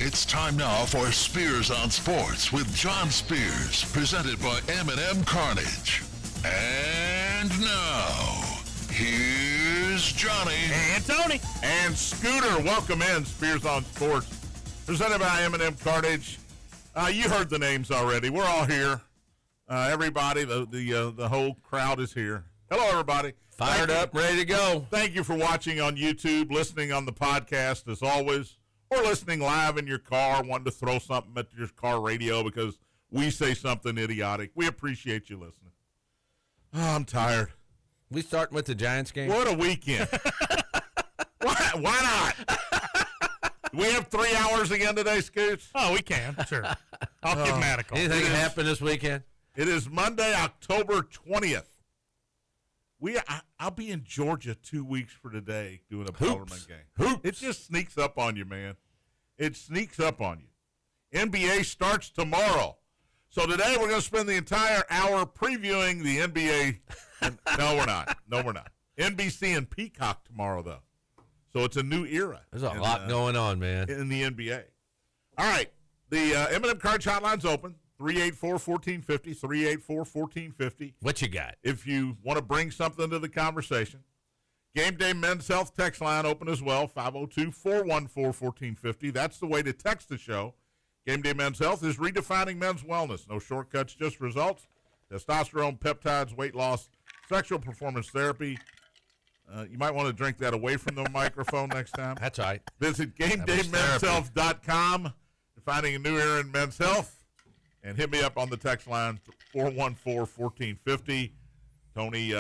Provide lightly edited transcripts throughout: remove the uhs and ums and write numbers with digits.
It's time now for Spears on Sports with John Spears, presented by M&M Carnage. And now, here's Johnny. And Tony. And Scooter. Welcome in, Spears on Sports, presented by M&M Carnage. You heard the names already. We're all here. Everybody, the whole crowd is here. Hello, everybody. Fired up, ready to go. Thank you for watching on YouTube, listening on the podcast as always, or listening live in your car, wanting to throw something at your car radio because we say something idiotic. We appreciate you listening. Oh, I'm tired. We starting with the Giants game? What a weekend. Why not? We have 3 hours again today, Scoots? Oh, we can, sure. I'll give Matt a call. Anything can happen this weekend? It is Monday, October 20th. I'll be in Georgia 2 weeks for today doing a Bellarmine game. Hoops. It just sneaks up on you, man. It sneaks up on you. NBA starts tomorrow. So today we're going to spend the entire hour previewing the NBA. No, we're not. No, we're not. NBC and Peacock tomorrow, though. So it's a new era. There's a lot going on, man. In the NBA. All right. The M&M Carnage Hotline's open. 384-1450, 384-1450. What you got? If you want to bring something to the conversation. Gameday Men's Health text line open as well, 502-414-1450. That's the way to text the show. Gameday Men's Health is redefining men's wellness. No shortcuts, just results. Testosterone, peptides, weight loss, sexual performance therapy. You might want to drink that away from the microphone next time. That's right. Visit GameDayMen'sHealth.com. Defining a new era in men's health. And hit me up on the text line, 414-1450. Tony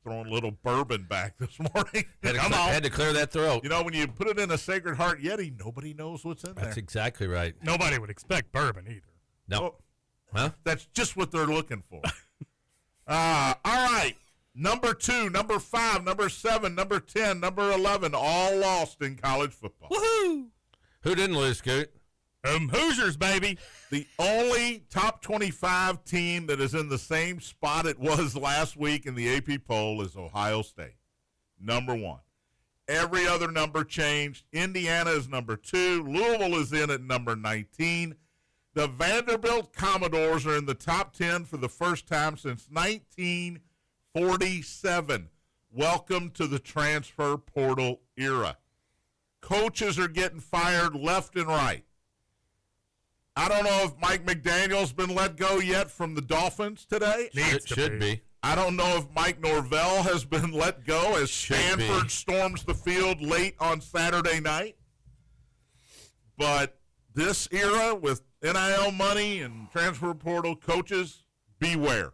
throwing a little bourbon back this morning. Had to clear that throat. You know, when you put it in a Sacred Heart Yeti, nobody knows what's in there. That's exactly right. Nobody would expect bourbon either. No. Well, huh? That's just what they're looking for. All right. Number 2, number 5, number 7, number 10, number 11, all lost in college football. Woohoo! Who didn't lose, Scoot? Hoosiers, baby. The only top 25 team that is in the same spot it was last week in the AP poll is Ohio State, number 1. Every other number changed. Indiana is number 2. Louisville is in at number 19. The Vanderbilt Commodores are in the top 10 for the first time since 1947. Welcome to the transfer portal era. Coaches are getting fired left and right. I don't know if Mike McDaniel's been let go yet from the Dolphins today. Should be. I don't know if Mike Norvell has been let go as Stanford storms the field late on Saturday night. But this era with NIL money and transfer portal coaches, beware.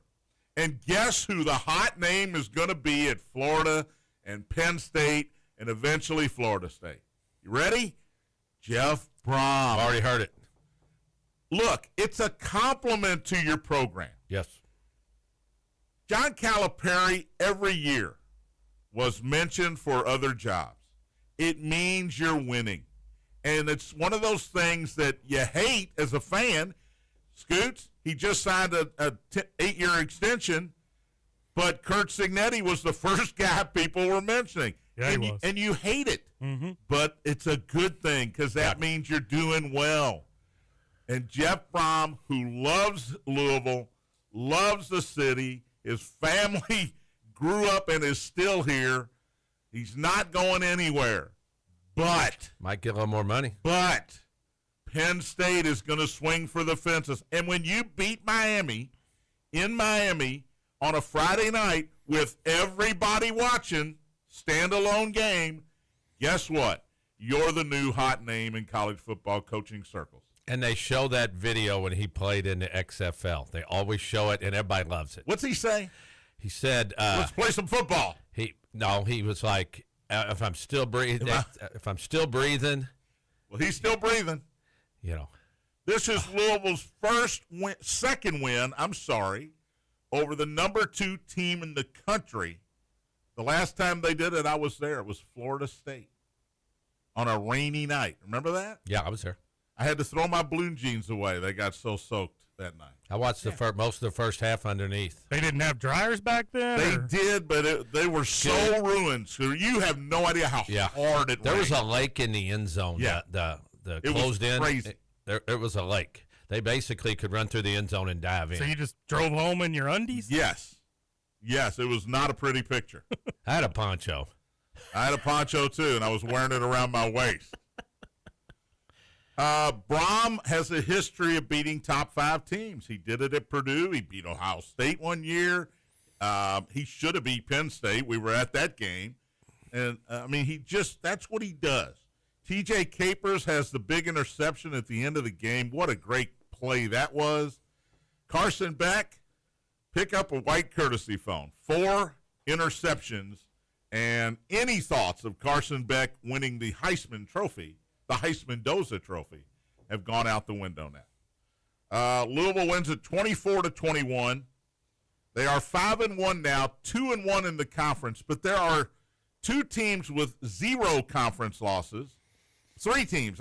And guess who the hot name is going to be at Florida and Penn State and eventually Florida State? You ready? Jeff Brom. Already heard it. Look, it's a compliment to your program. Yes. John Calipari every year was mentioned for other jobs. It means you're winning. And it's one of those things that you hate as a fan. Scoots, he just signed a 8-year extension, but Kurt Signetti was the first guy people were mentioning. Yeah, he was. And you hate it. Mm-hmm. But it's a good thing because that means you're doing well. And Jeff Brom, who loves Louisville, loves the city, his family grew up and is still here. He's not going anywhere. But might get a little more money. But Penn State is going to swing for the fences. And when you beat Miami in Miami on a Friday night with everybody watching, standalone game, guess what? You're the new hot name in college football coaching circles. And they show that video when he played in the XFL. They always show it, and everybody loves it. What's he say? He said, let's play some football. He was like, if I'm still breathing, well, he's still breathing. You know, this is Louisville's second win, over the number 2 team in the country. The last time they did it, I was there. It was Florida State on a rainy night. Remember that? Yeah, I was there. I had to throw my blue jeans away. They got so soaked that night. I watched most of the first half underneath. They didn't have dryers back then? They did, but they were so ruined. So you have no idea how hard it There rained. was a lake in the end zone. Yeah. The the It was closed in. crazy. It was a lake. They basically could run through the end zone and dive in. So you just drove home in your undies? Yes. Yes, it was not a pretty picture. I had a poncho. I had a poncho, too, and I was wearing it around my waist. Brom has a history of beating top 5 teams. He did it at Purdue. He beat Ohio State one year. He should have beat Penn State. We were at that game. And, that's what he does. T.J. Capers has the big interception at the end of the game. What a great play that was. Carson Beck, pick up a white courtesy phone. 4 interceptions. And any thoughts of Carson Beck winning the Heisman Trophy, the Heisman-Doza Trophy, have gone out the window now. Louisville wins at 24-21. They are 5-1 now, 2-1 in the conference, but there are 2 teams with 0 conference losses. 3 teams,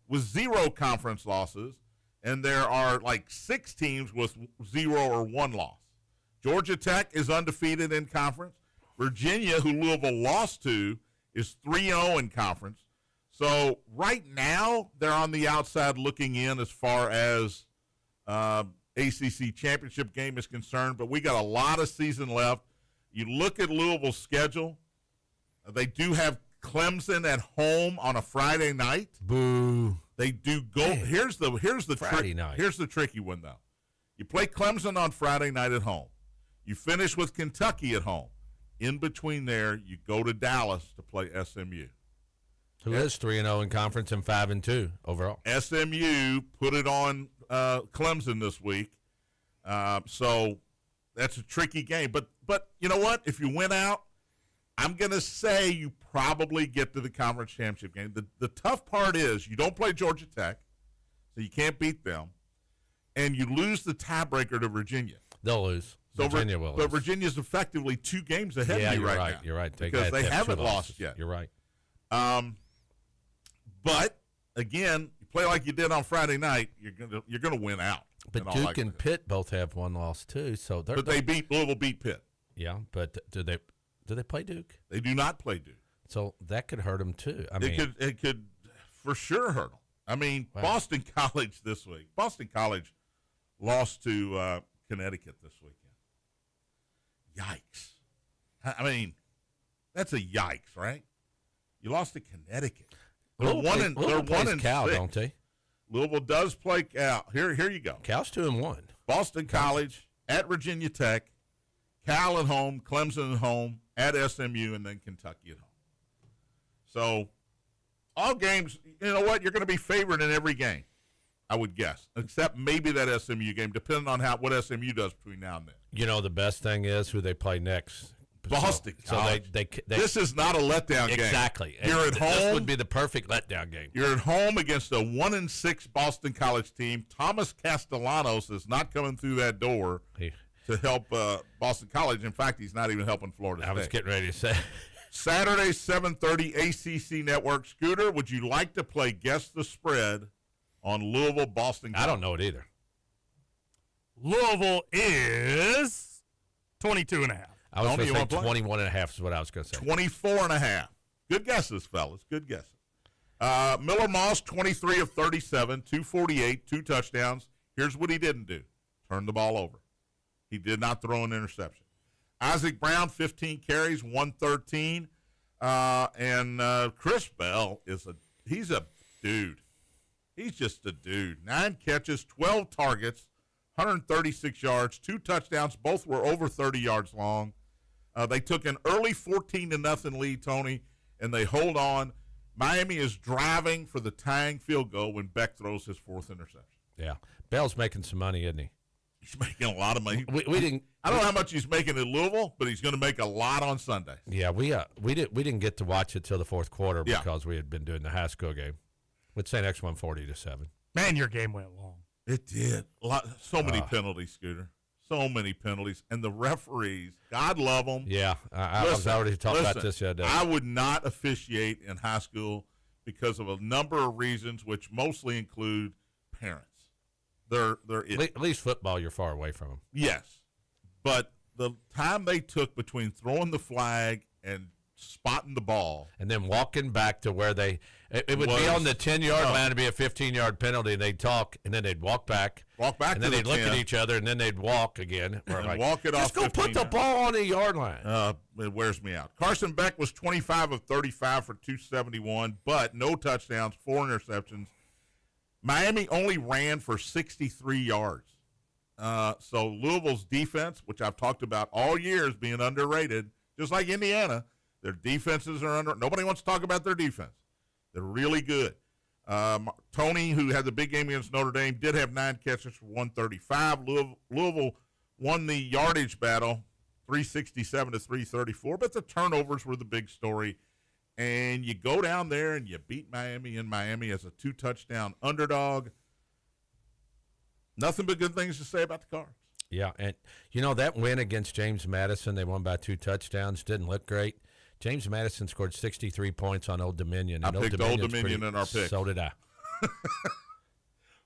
with 0 conference losses, and there are like 6 teams with 0 or 1 loss. Georgia Tech is undefeated in conference. Virginia, who Louisville lost to, is 3-0 in conference. So right now, they're on the outside looking in as far as ACC championship game is concerned, but we got a lot of season left. You look at Louisville's schedule, they do have Clemson at home on a Friday night. Boo. They do go. Man. Here's the Friday night. Here's the tricky one though. You play Clemson on Friday night at home. You finish with Kentucky at home. In between there, you go to Dallas to play SMU. Who is 3-0 in conference and 5-2 overall? SMU put it on Clemson this week, so that's a tricky game. But you know what? If you win out, I'm going to say you probably get to the conference championship game. The tough part is you don't play Georgia Tech, so you can't beat them, and you lose the tiebreaker to Virginia. They'll lose. So Virginia will lose. But Virginia's effectively 2 games ahead of you you're right now. You're right. Because they haven't lost yet. You're right. But again, you play like you did on Friday night, you're gonna win out. But Duke and Pitt both have 1 loss too, so But Louisville beat Pitt. Yeah, but do they play Duke? They do not play Duke. So that could hurt them too. It could for sure hurt them. Wow. Boston College this week. Boston College lost to Connecticut this weekend. Yikes! That's a yikes, right? You lost to Connecticut. They're Louisville one plays and Cal, 6. don't they? Louisville does play Cal. Here you go. Cal's 2-1. Boston College at Virginia Tech, Cal at home, Clemson at home, at SMU, and then Kentucky at home. So all games, you know what? You're going to be favored in every game, I would guess, except maybe that SMU game, depending on what SMU does between now and then. You know, the best thing is who they play next. Boston College. So they this is not a letdown game. Exactly. You're at home. This would be the perfect letdown game. You're at home against a 1-6 Boston College team. Thomas Castellanos is not coming through that door to help Boston College. In fact, he's not even helping Florida State. I was getting ready to say. Saturday, 7:30 ACC Network. Scooter, would you like to play Guess the Spread on Louisville, Boston College? I don't know it either. Louisville is 22.5. I was going to say want to play? 21.5 is what I was going to say. 24.5. Good guesses, fellas. Good guesses. Miller Moss, 23 of 37, 248, 2 touchdowns. Here's what he didn't do. Turn the ball over. He did not throw an interception. Isaac Brown, 15 carries, 113. And Chris Bell he's a dude. He's just a dude. 9 catches, 12 targets, 136 yards, 2 touchdowns. Both were over 30 yards long. They took an early 14-0 lead, Tony, and they hold on. Miami is driving for the tying field goal when Beck throws his 4th interception. Yeah. Bell's making some money, isn't he? He's making a lot of money. We didn't. I don't know how much he's making in Louisville, but he's going to make a lot on Sunday. Yeah, we didn't get to watch it till the 4th quarter Yeah. because we had been doing the high school game with St. X 140-7. Man, your game went long. It did. So many penalties, Scooter. So many penalties. And the referees, God love them. Yeah, I was already talking about this the other day. I would not officiate in high school because of a number of reasons, which mostly include parents. They're At least football, you're far away from them. Yes. But the time they took between throwing the flag and spotting the ball. And then walking back to where it would be on the 10-yard line to be a 15-yard penalty. They'd talk, and then they'd walk back. And then they'd look at each other, and then they'd walk again. And walk it off. Just go put the ball on the yard line. It wears me out. Carson Beck was 25 of 35 for 271, but no touchdowns, 4 interceptions. Miami only ran for 63 yards. So Louisville's defense, which I've talked about all year as being underrated, just like Indiana, their defenses are nobody wants to talk about their defense. They're really good. Tony, who had the big game against Notre Dame, did have 9 catches for 135. Louisville won the yardage battle, 367 to 334, but the turnovers were the big story. And you go down there and you beat Miami in Miami as a 2-touchdown underdog. Nothing but good things to say about the Cards. Yeah, and that win against James Madison, they won by 2 touchdowns, didn't look great. James Madison scored 63 points on Old Dominion. I picked Old Dominion in our pick. So did I.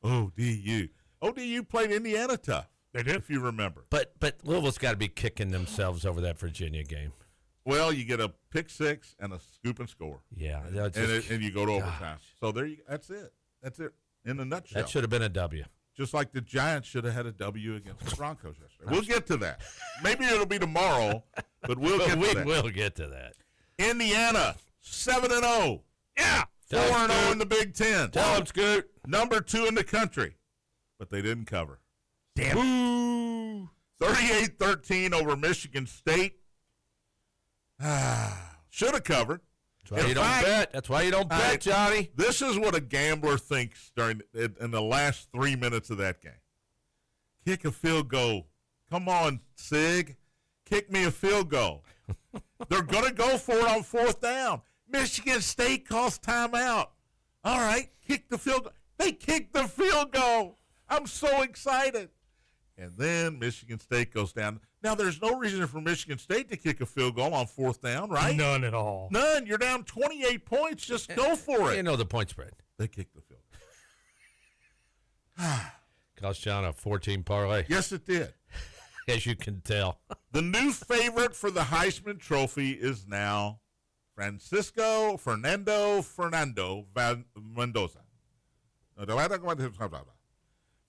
ODU. ODU played Indiana tough. They did, if you remember. But Louisville's got to be kicking themselves over that Virginia game. Well, you get a pick 6 and a scoop and score. Yeah, and you go to overtime. So that's it. That's it in a nutshell. That should have been a W. Just like the Giants should have had a W against the Broncos yesterday. We'll get to that. Maybe it'll be tomorrow, but we'll get to that. We'll get to that. Indiana, 7-0. Yeah. 4-0 in the Big Ten. Tell them, Scoot. Number 2 in the country. But they didn't cover. Damn. Ooh. 38-13 over Michigan State. Should have covered. That's why you don't bet. That's why you don't bet, Johnny. This is what a gambler thinks in the last 3 minutes of that game. Kick a field goal. Come on, Sig. Kick me a field goal. They're going to go for it on 4th down. Michigan State calls timeout. All right, kick the field goal. They kicked the field goal. I'm so excited. And then Michigan State goes down. Now, there's no reason for Michigan State to kick a field goal on 4th down, right? None at all. None. You're down 28 points. Just go for it. You know the point spread. They kicked the field goal. Cost John a 14 parlay. Yes, it did. As you can tell. The new favorite for the Heisman Trophy is now Fernando Mendoza.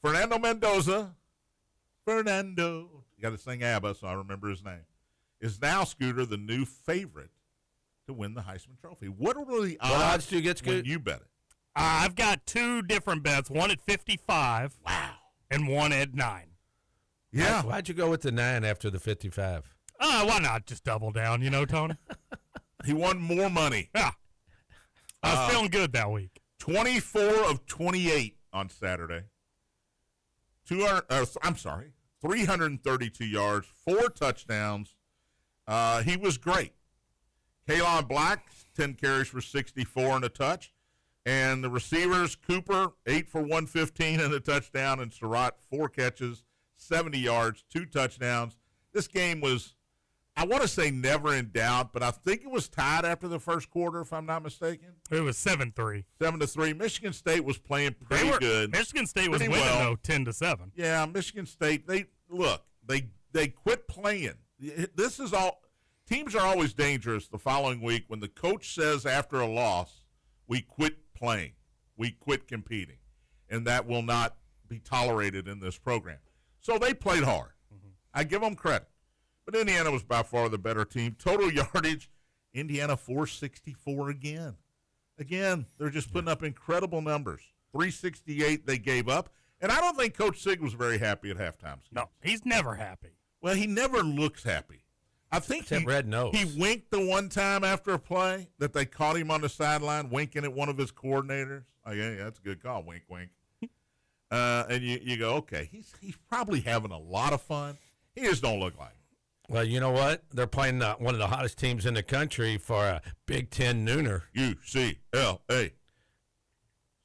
Fernando Mendoza. Fernando. You got to sing ABBA, so I remember his name. Is now, Scooter, the new favorite to win the Heisman Trophy. What are the odds do you get, Scooter? when you bet it? I've got 2 different bets, one at 55. Wow. And one at 9. Yeah. Why'd you go with the 9 after the 55? Why not just double down, Tony? He won more money. Yeah. I was feeling good that week. 24 of 28 on Saturday. 332 yards, 4 touchdowns. He was great. Kalon Black, 10 carries for 64 and a touch. And the receivers, Cooper, 8 for 115 and a touchdown, and Surratt, 4 catches, 70 yards, 2 touchdowns. This game was, I want to say never in doubt, but I think it was tied after the first quarter, if I'm not mistaken. It was 7-3. 7-3. Michigan State was playing pretty good. Michigan State was winning, though, 10-7. Yeah, Michigan State, they quit playing. This is all, teams are always dangerous the following week when the coach says after a loss, we quit playing. We quit competing. And that will not be tolerated in this program. So they played hard. Mm-hmm. I give them credit. But Indiana was by far the better team. Total yardage, Indiana 464 again. Again, they're just putting up incredible numbers. 368 they gave up. And I don't think Coach Sig was very happy at halftime. No, he's never happy. Well, he never looks happy. I think red nose. He winked the one time after a play that they caught him on the sideline winking at one of his coordinators. Oh, yeah, that's a good call. Wink, wink. And you go, okay, he's probably having a lot of fun. He just don't look like it. Well, you know what? They're playing one of the hottest teams in the country for a Big Ten nooner. UCLA.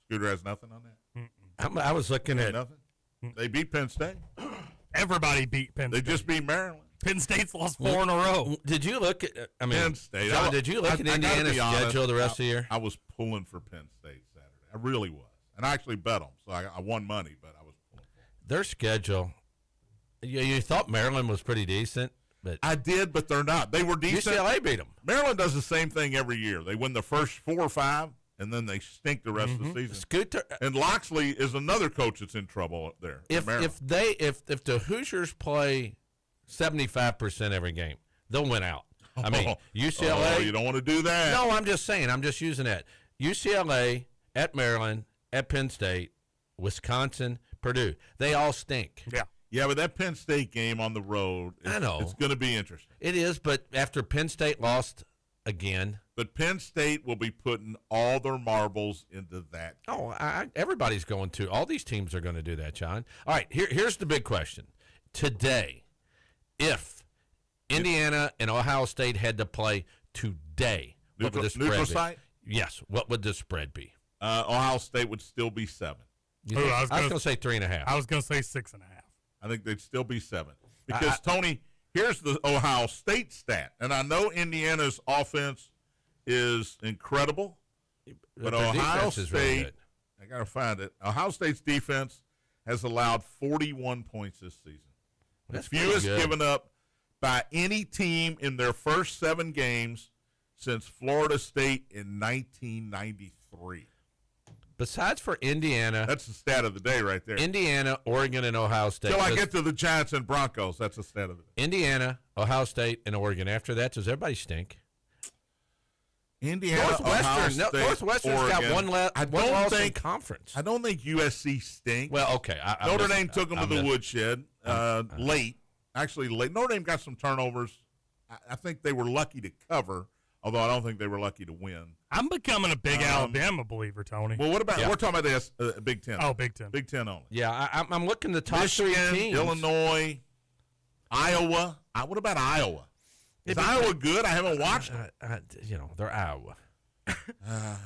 Scooter has nothing on that? I was looking at nothing. They beat Penn State. Everybody beat Penn State. They just beat Maryland. Penn State's lost 4 in a row. Did you look at? Penn State. John, did you look at Indiana's schedule the rest of the year? I was pulling for Penn State Saturday. I really was, and I actually bet them, so I won money. But I was pulling for them. Their schedule. You thought Maryland was pretty decent, But I did, but they're not. They were decent. UCLA beat them. Maryland does the same thing every year. They win the first 4 or 5, and then they stink the rest of the season. Scooter. And Loxley is another coach that's in trouble up there. If the Hoosiers play 75% every game, they'll win out. I mean, UCLA. Oh, you don't want to do that. No, I'm just saying. I'm just using that. UCLA at Maryland, at Penn State, Wisconsin, Purdue. They all stink. Yeah. Yeah, but that Penn State game on the road, I know. It's going to be interesting. It is, but after Penn State lost again. But Penn State will be putting all their marbles into that game. Oh, everybody's going to. All these teams are going to do that, John. All right, here's the big question. Today, if Indiana and Ohio State had to play today, what would the spread neutral be? site? Yes, what would the spread be? Ohio State would still be 7. I was going to say 3.5. I was going to say 6.5. I think they'd still be 7. Because, Tony, here's the Ohio State stat. And I know Indiana's offense is incredible, but their Ohio defense is State, really good. I got to find it. Ohio State's defense has allowed 41 points this season. That's the fewest pretty good. given up by any team in their first 7 games since Florida State in 1993. Besides for Indiana, That's the stat of the day right there. Indiana, Oregon, and Ohio State. Till I get to the Giants and Broncos, that's the stat of the day. Indiana, Ohio State, and Oregon. After that, does everybody stink? Indiana, Northwestern's got one loss in conference. I don't think USC stinks. Well, okay. Notre Dame took them to the woodshed late. Actually, late. Notre Dame got some turnovers. I think they were lucky to cover, although I don't think they were lucky to win. I'm becoming a big Alabama believer, Tony. Well, what about we're talking about the Big Ten? Oh, Big Ten. Big Ten only. Yeah, I'm looking at the top Michigan, 3 teams. Illinois, Iowa. What about Iowa? Is Iowa good? I haven't watched them. They're Iowa. I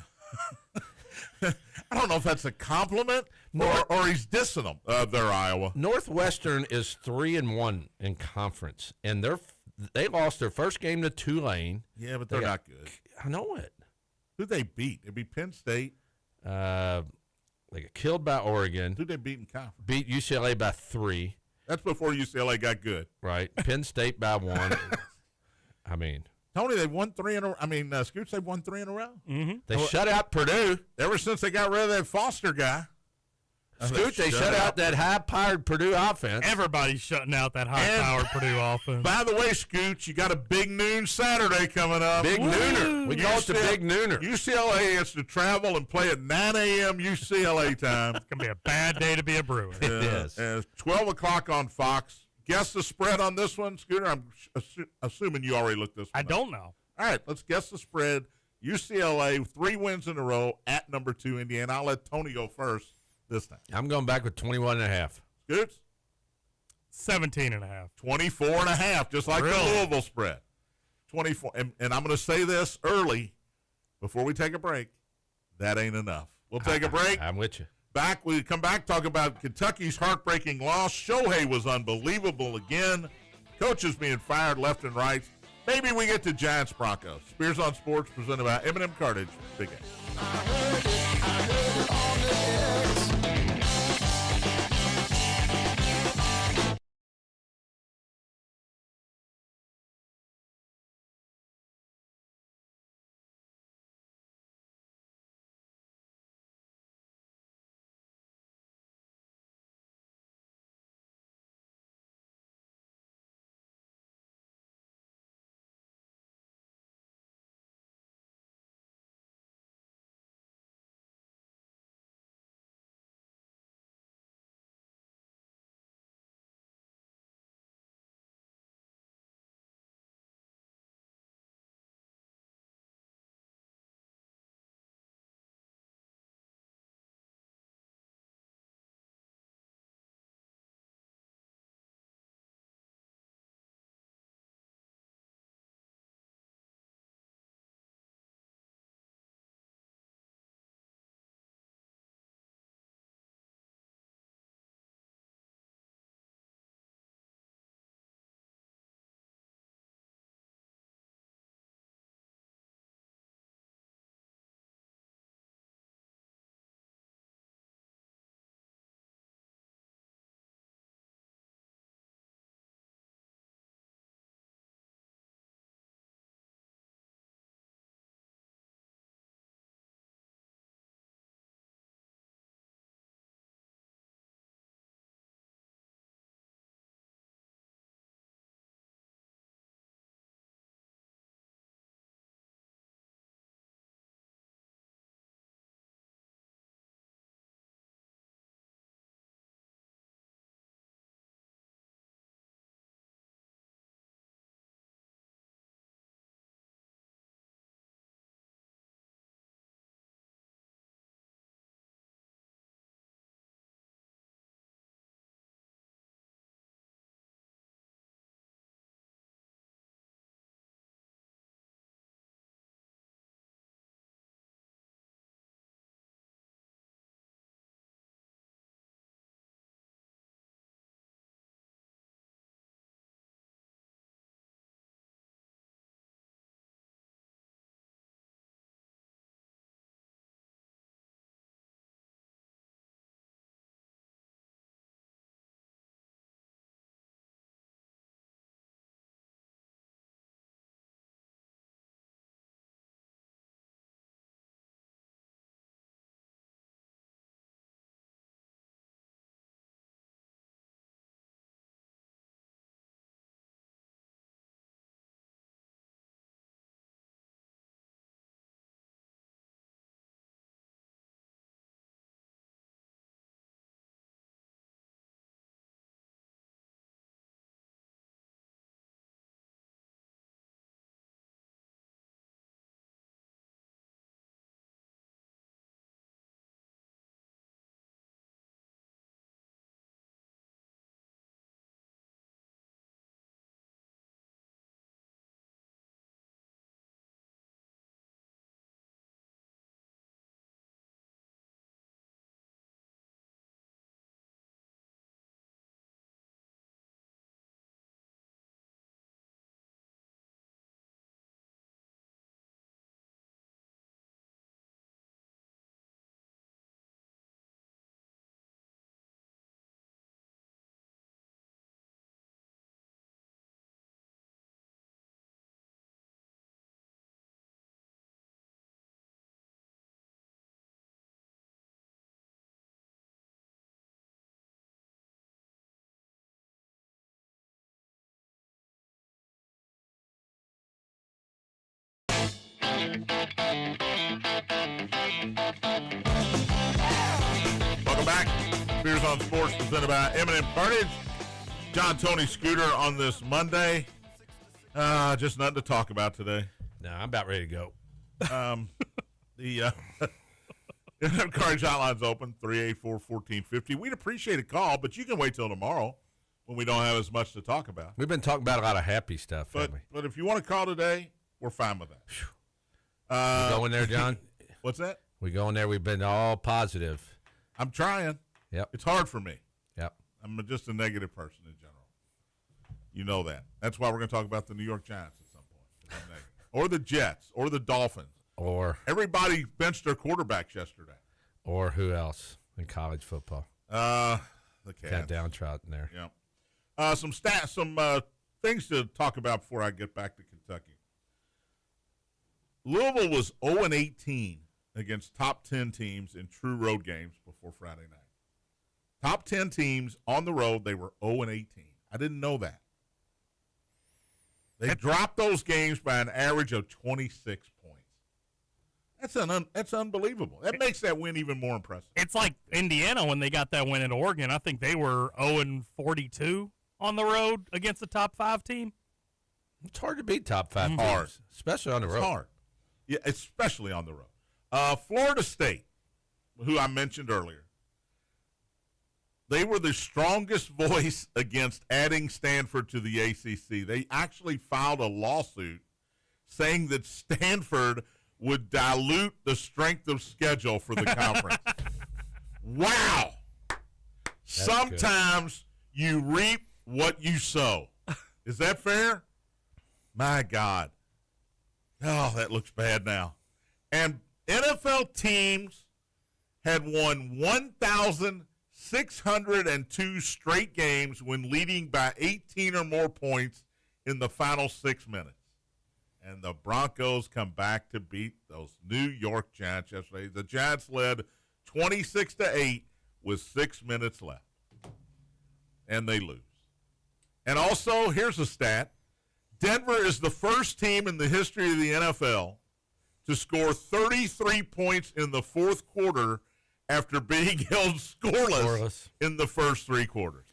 don't know if that's a compliment or he's dissing them. They're Iowa. Northwestern is 3-1 in conference, and they lost their first game to Tulane. Yeah, but they're not good. I know it. Who'd they beat? They beat Penn State. They got killed by Oregon. Who'd they beat in conference? Beat UCLA by 3. That's before UCLA got good. Right. Penn State by 1. I mean, Tony, they won 3 in a row. I mean, Scoots, they won 3 in a row. Mm-hmm. They shut out Purdue. Ever since they got rid of that Foster guy. Scoot, they shut out that high-powered Purdue offense. Everybody's shutting out that high-powered Purdue offense. By the way, Scooch, you got a big noon Saturday coming up. Big nooner. We call it the big nooner. UCLA has to travel and play at 9 a.m. UCLA time. It's going to be a bad day to be a Brewer. It is. 12 o'clock on Fox. Guess the spread on this one, Scooter? I'm assuming you already looked this one I up. don't know. All right, let's guess the spread. UCLA, 3 wins in a row at number 2, Indiana. I'll let Tony go first this time. I'm going back with 21.5. Scoots? 17.5. 24.5, just like the Louisville spread. 24. And I'm going to say this early before we take a break. That ain't enough. We'll take a break. I'm with you. We come back, talk about Kentucky's heartbreaking loss. Shohei was unbelievable again. Coaches being fired left and right. Maybe we get to Giants Broncos. Spears on Sports presented by M&M Cartage. Big game. Welcome back. Spears on Sports presented by M&M Cartage. John, Tony, Scooter on this Monday. Just nothing to talk about today. No, I'm about ready to go. The M&M Cartage hotline's open, 384-1450. We'd appreciate a call, but you can wait till tomorrow when we don't have as much to talk about. We've been talking about a lot of happy stuff, haven't we? But if you want to call today, we're fine with that. We going there, John? What's that? We going there. We've been all positive. I'm trying. Yep. It's hard for me. Yep. I'm just a negative person in general. You know that. That's why we're going to talk about the New York Giants at some point. I'm negative. Or the Jets. Or the Dolphins. Or everybody benched their quarterbacks yesterday. Or who else in college football? The Cats. Got Downtrout in there. Yeah. Some things to talk about before I get back to Kentucky. Louisville was 0-18 against top 10 teams in true road games before Friday night. Top 10 teams on the road, they were 0-18. I didn't know that. They dropped those games by an average of 26 points. That's unbelievable. That makes that win even more impressive. It's like Indiana when they got that win at Oregon. I think they were 0-42 on the road against the top 5 team. It's hard to beat top 5 teams, hard, especially on the road. It's hard. Yeah, especially on the road. Florida State, who I mentioned earlier, they were the strongest voice against adding Stanford to the ACC. They actually filed a lawsuit saying that Stanford would dilute the strength of schedule for the conference. Wow. Sometimes you reap what you sow. Is that fair? My God. Oh, that looks bad now. And NFL teams had won 1,602 straight games when leading by 18 or more points in the final 6 minutes. And the Broncos come back to beat those New York Giants yesterday. The Giants led 26-8 with 6 minutes left. And they lose. And also, here's a stat. Denver is the first team in the history of the NFL to score 33 points in the fourth quarter after being held scoreless in the first 3 quarters.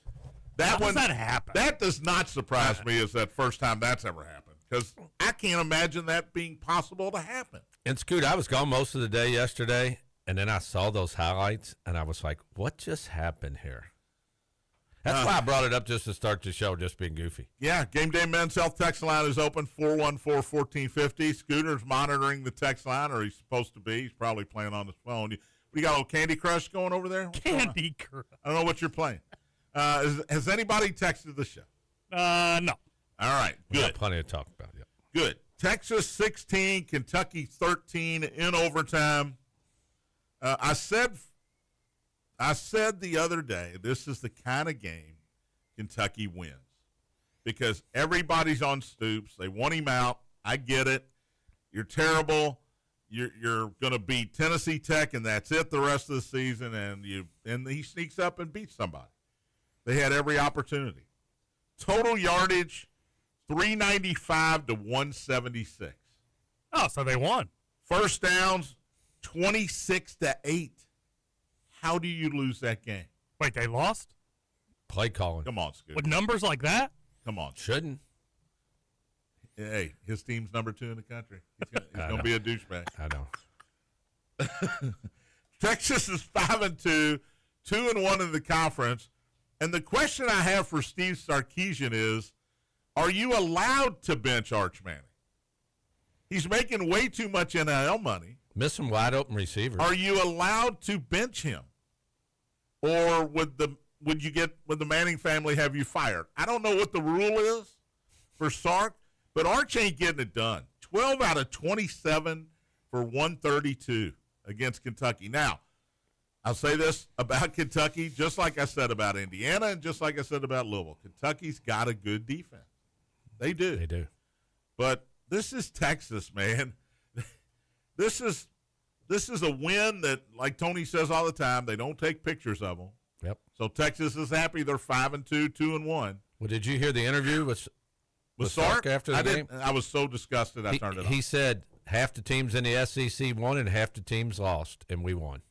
How does that happen? That does not surprise me as that first time that's ever happened, because I can't imagine that being possible to happen. And Scoot, I was gone most of the day yesterday, and then I saw those highlights, and I was like, what just happened here? That's why I brought it up just to start the show, just being goofy. Yeah, Game Day Men's Health text line is open, 414-1450. Scooter's monitoring the text line, or he's supposed to be. He's probably playing on his phone. You got a little Candy Crush going over there? Candy Crush. I don't know what you're playing. Has anybody texted the show? No. All right, We got good. plenty to talk about, yep. Good. Texas 16, Kentucky 13 in overtime. I said the other day, this is the kind of game Kentucky wins because everybody's on Stoops. They want him out. I get it. You're terrible. You're going to beat Tennessee Tech, and that's it the rest of the season. And he sneaks up and beats somebody. They had every opportunity. Total yardage, 395 to 176. Oh, so they won. First downs, 26-8. How do you lose that game? Wait, they lost? Play calling. Come on, Scoot. With numbers like that? Come on. Shouldn't. Hey, his team's number 2 in the country. He's going to be a douchebag. I know. Texas is 5-2, 2-1 in the conference. And the question I have for Steve Sarkisian is, are you allowed to bench Arch Manning? He's making way too much NIL money. Missing wide open receivers. Are you allowed to bench him? Or would the Manning family have you fired? I don't know what the rule is for Sark, but Arch ain't getting it done. 12 out of 27 for 132 against Kentucky. Now, I'll say this about Kentucky, just like I said about Indiana and just like I said about Louisville. Kentucky's got a good defense. They do. They do. But this is Texas, man. This is a win that, like Tony says all the time, they don't take pictures of them. Yep. So Texas is happy. They're 5-2, 2-1. Well, did you hear the interview with Sark after the game? I was so disgusted I turned it off. He said half the teams in the SEC won and half the teams lost, and we won.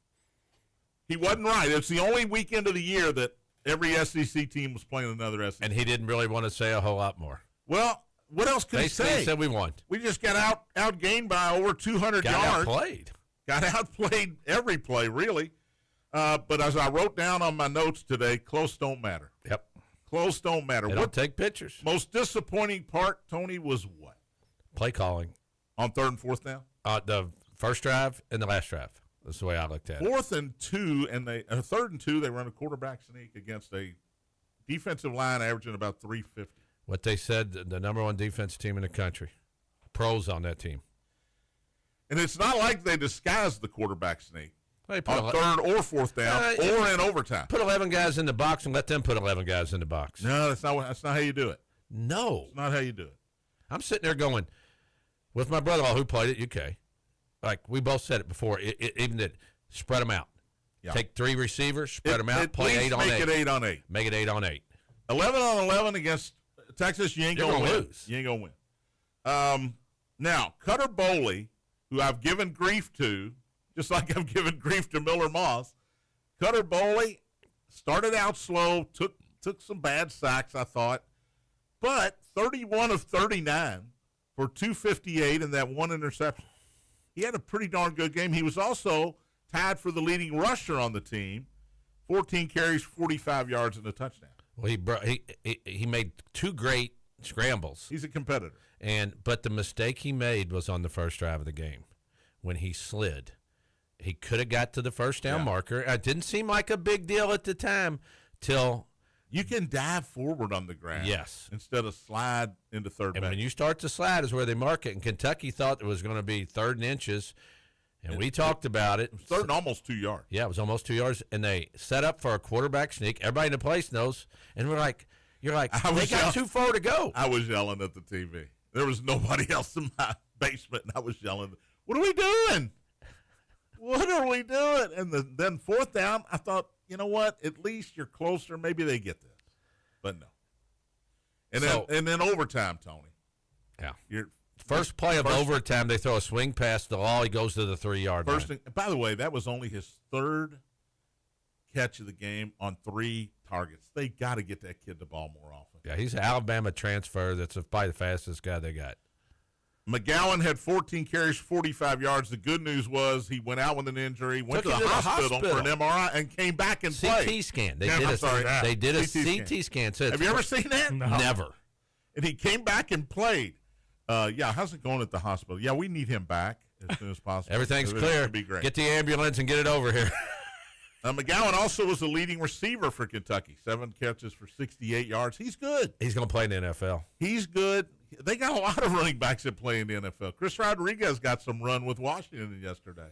He wasn't right. It's the only weekend of the year that every SEC team was playing another SEC. And he didn't really want to say a whole lot more. Well, what else could he say? He said we won. We just got outgained by over 200 Got yards. outplayed. Got outplayed every play, really. But as I wrote down on my notes today, close don't matter. Yep. Close don't matter. They don't take pictures. Most disappointing part, Tony, was what? Play calling. On 3rd and 4th down? The first drive and the last drive. That's the way I looked at it. 4th and 2, and 3rd and 2, they run a quarterback sneak against a defensive line averaging about 350. What they said, the number one defense team in the country. Pros on that team. And it's not like they disguised the quarterback sneak They on put 3rd or 4th down or in overtime. Put 11 guys in the box and let them put 11 guys in the box. No, that's not how you do it. No. It's not how you do it. I'm sitting there going, with my brother-in-law who played at UK, like we both said it before, even that spread them out. Yeah. Take 3 receivers, spread them out, play 8 on 8. Make it 8 on 8. Make it 8 on 8. 11 on 11 against Texas, you ain't You're going to gonna win. lose. You ain't going to win. Now, Cutter Boley, who I've given grief to, just like I've given grief to Miller Moss, Cutter Boley started out slow, took some bad sacks, I thought, but 31 of 39 for 258 and that 1 interception. He had a pretty darn good game. He was also tied for the leading rusher on the team, 14 carries, 45 yards, and a touchdown. Well, he made 2 great scrambles. He's a competitor. But the mistake he made was on the first drive of the game when he slid. He could have got to the first down marker. It didn't seem like a big deal at the time till you can dive forward on the ground. Yes. Instead of slide into third base. And when you start to slide is where they mark it. And Kentucky thought it was going to be 3rd and inches. And we talked about it. It was 3rd and almost 2 yards. Yeah, it was almost 2 yards. And they set up for a quarterback sneak. Everybody in the place knows. And you're like, they got too far to go. I was yelling at the TV. There was nobody else in my basement, and I was yelling, what are we doing? What are we doing? And then 4th down, I thought, you know what? At least you're closer. Maybe they get this. But no. And then overtime, Tony. Yeah. First play of overtime, they throw a swing pass to Law. He goes to the 3-yard line. By the way, that was only his 3rd catch of the game on 3 targets. They got to get that kid the ball more often. Yeah, he's an Alabama transfer. That's probably the fastest guy they got. McGowan had 14 carries, 45 yards. The good news was he went out with an injury, went to the hospital for an MRI, and came back and played. CT scan. They did a CT scan. So have you ever seen that? No. Never. And he came back and played. How's it going at the hospital? Yeah, we need him back as soon as possible. Everything's clear. It'd be great. Get the ambulance and get it over here. McGowan also was the leading receiver for Kentucky. 7 catches for 68 yards. He's good. He's going to play in the NFL. He's good. They got a lot of running backs that play in the NFL. Chris Rodriguez got some run with Washington yesterday.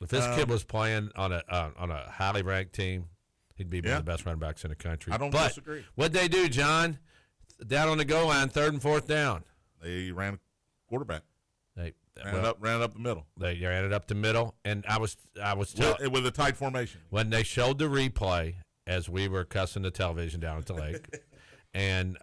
If this kid was playing on a highly ranked team, he'd be one of the best running backs in the country. I don't disagree. What'd they do, John? Down on the goal line, 3rd and 4th down. They ran a quarterback. They ran it up the middle. They ran it up the middle, and I was telling with a tight formation. When they showed the replay as we were cussing the television down at the lake, and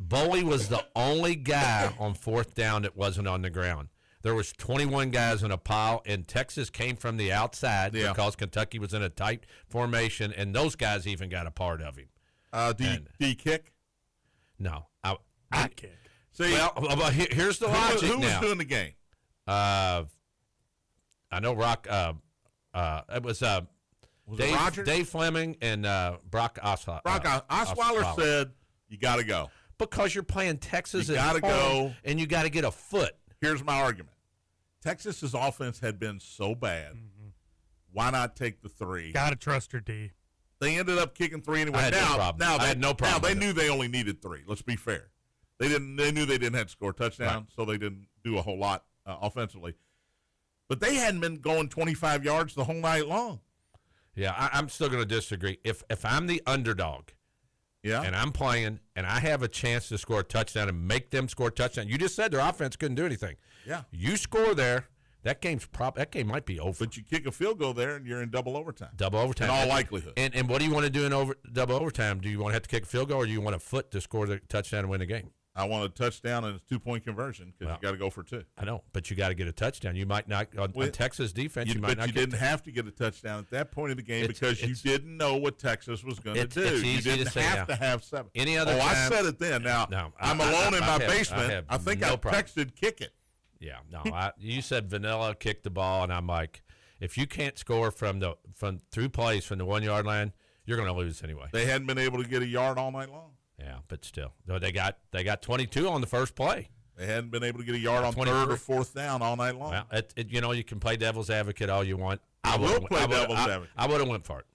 Boley was the only guy on 4th down that wasn't on the ground. There was 21 guys in a pile, and Texas came from the outside because Kentucky was in a tight formation, and those guys even got a part of him. Do you kick? No, I kick. See, well, here's the logic. Who was doing the game? I know Rock. It was Dave, Rogers? Dave Fleming and Brock Osweiler. Osweiler said, "You got to go because you're playing Texas. You got to go, and you got to get a foot." Here's my argument: Texas's offense had been so bad. Mm-hmm. Why not take the 3? Got to trust your D. They ended up kicking 3 anyway. I had no problem. Now they knew they only needed 3. Let's be fair. They knew they didn't have to score a touchdown, so they didn't do a whole lot offensively. But they hadn't been going 25 yards the whole night long. Yeah, I'm still going to disagree. If I'm the underdog, and I'm playing, and I have a chance to score a touchdown and make them score a touchdown, you just said their offense couldn't do anything. Yeah, you score there, that game might be over. But you kick a field goal there, and you're in double overtime. Double overtime, in all likelihood. And what do you want to do in double overtime? Do you want to have to kick a field goal, or do you want a foot to score the touchdown and win the game? I want a touchdown and a 2-point conversion because you got to go for 2. I know, but you got to get a touchdown. You might not on Texas defense. You might not. But you didn't have to get a touchdown at that point in the game because you didn't know what Texas was going to do. It's You easy didn't to say have now. to have 7. Any other I time- said it then. Now No, I'm alone in my basement. I I think no I problem. texted kick it. Yeah, no. You said vanilla, kick the ball, and I'm like, if you can't score from through plays from the 1 yard line, you're going to lose anyway. They hadn't been able to get a yard all night long. Yeah, but still, no, they got 22 on the first play. They hadn't been able to get a yard on 23. 3rd or 4th down all night long. Well, you can play devil's advocate all you want. I will play devil's advocate. I would have went for it.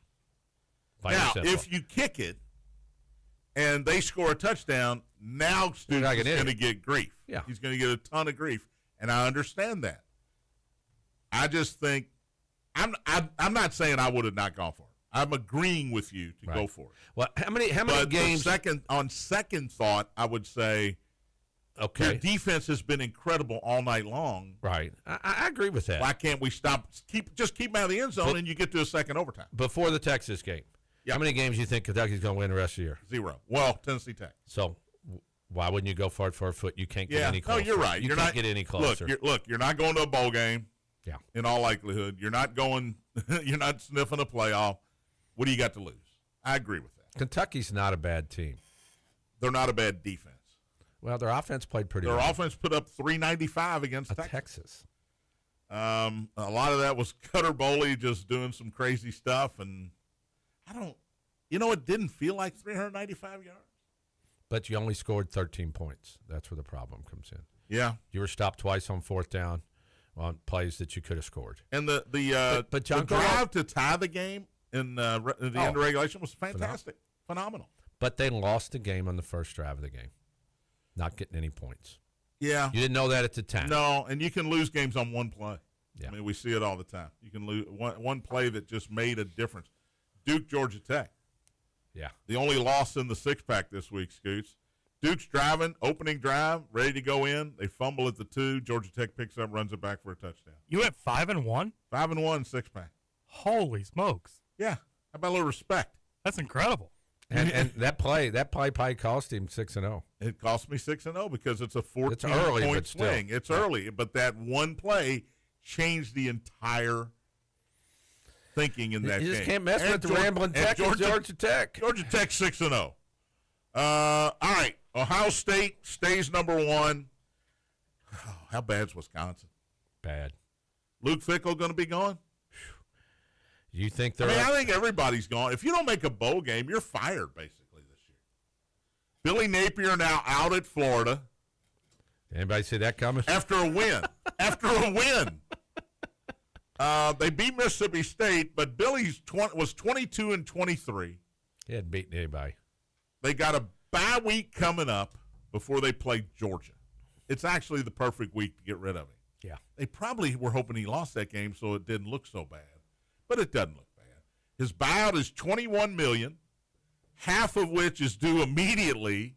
Now, if you kick it and they score a touchdown, now Stoops is going to get grief. Yeah. He's going to get a ton of grief, and I understand that. I just think I'm not saying I would have not gone for it. I'm agreeing with you to go for it. Well, how many But games? on second thought, I would say your defense has been incredible all night long. Right. I agree with that. Why can't we stop? Just keep them out of the end zone, and you get to a second overtime. Before the Texas game, how many games do you think Kentucky's going to win the rest of the year? 0. Well, Tennessee Tech. So why wouldn't you go for it for a foot? You can't get any closer. No, you're right. You can't get any closer. Look, you're not going to a bowl game. Yeah. In all likelihood, you're not going. You're not sniffing a playoff. What do you got to lose? I agree with that. Kentucky's not a bad team. They're not a bad defense. Well, their offense played pretty well. Their offense put up 395 against Texas. A lot of that was Cutter Boley just doing some crazy stuff, and it didn't feel like 395 yards. But you only scored 13 points. That's where the problem comes in. Yeah. You were stopped twice on 4th down on plays that you could have scored. And the John, drive to tie the game in the end of regulation was fantastic. Phenomenal. But they lost the game on the first drive of the game, not getting any points. Yeah. You didn't know that at the time. No, and you can lose games on one play. Yeah. I mean, we see it all the time. You can lose one play that just made a difference. Duke, Georgia Tech. Yeah. The only loss in the six-pack this week, Scoots. Duke's driving, opening drive, ready to go in. They fumble at the 2. Georgia Tech picks up, runs it back for a touchdown. You went 5-1? 5-1, six-pack. Holy smokes. Yeah. How about a little respect? That's incredible. And that play probably cost him 6-0. It cost me 6-0 because it's a It's 14-point swing. It's early, but that one play changed the entire thinking in that game. You just can't mess with the rambling Tech and Georgia Tech. Georgia Tech 6-0. All right. Ohio State stays number 1. Oh, how bad's Wisconsin? Bad. Luke Fickell going to be gone? You think they're? I think everybody's gone. If you don't make a bowl game, you're fired basically this year. Billy Napier now out at Florida. Anybody see that coming? After a win. They beat Mississippi State, but Billy's was 22-23. He hadn't beaten anybody. They got a bye week coming up before they play Georgia. It's actually the perfect week to get rid of him. Yeah. They probably were hoping he lost that game so it didn't look so bad. But it doesn't look bad. His buyout is $21 million, half of which is due immediately,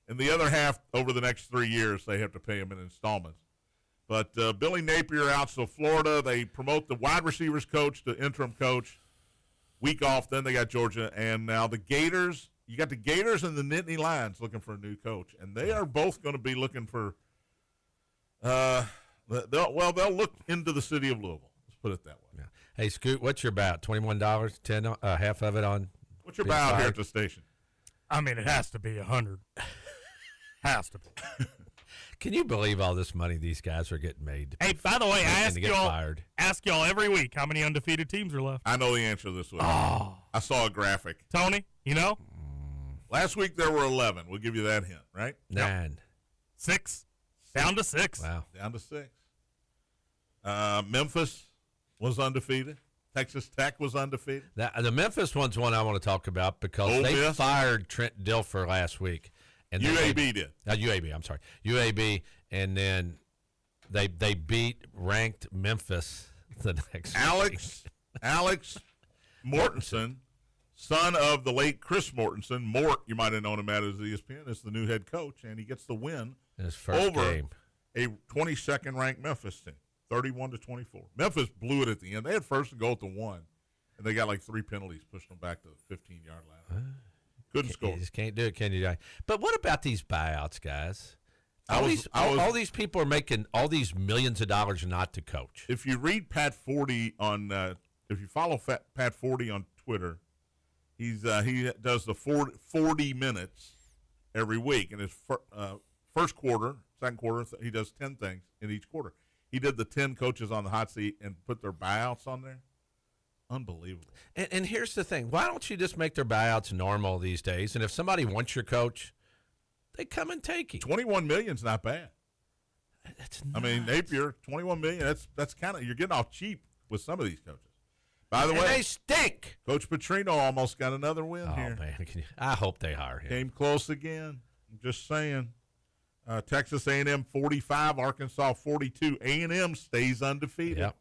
and the other half over the next 3 years they have to pay him in installments. But Billy Napier out, so Florida, they promote the wide receivers coach to interim coach. Week off, then they got Georgia, and now the Gators. You got the Gators and the Nittany Lions looking for a new coach, and they are both going to be looking for. They'll look into the city of Louisville. Let's put it that way. Yeah. Hey, Scoot, what's your bout? $21, 10, half of it on. What's your bout here at the station? I mean, it has to be 100. Has to be. Can you believe all this money these guys are getting made? Hey, by the way, I ask y'all every week how many undefeated teams are left. I know the answer this week. Oh. I saw a graphic. Tony, you know? Last week there were 11. We'll give you that hint, right? 9. Yep. 6. Down to 6. Wow. Down to 6. Memphis was undefeated. Texas Tech was undefeated. The Memphis one's one I want to talk about because they fired Trent Dilfer last week. And UAB did. UAB, I'm sorry. UAB, and then they beat ranked Memphis the next week. Alex Mortensen, son of the late Chris Mortensen. Mort, you might have known him at as ESPN, is the new head coach, and he gets the win in his first over game. A 22nd ranked Memphis team, 31-24. Memphis blew it at the end. They had first and goal at the 1, and they got like 3 penalties, pushing them back to the 15-yard line. Couldn't score. You just can't do it, can you, Johnny? But what about these buyouts, guys? All these people are making all these millions of dollars not to coach. If you read Pat Forty on, if you follow Pat Forty on Twitter, he does the 40 minutes every week. In his first quarter, second quarter, he does 10 things in each quarter. He did the 10 coaches on the hot seat and put their buyouts on there. Unbelievable. And here's the thing. Why don't you just make their buyouts normal these days? And if somebody wants your coach, they come and take him. $21 million is not bad. That's I mean, Napier, $21 million. That's kind of, you're getting off cheap with some of these coaches. By the way, they stink. Coach Petrino almost got another win here. Man, I hope they hire him. Came close again. I'm just saying. Texas A&M 45, Arkansas 42. A&M stays undefeated. Yep.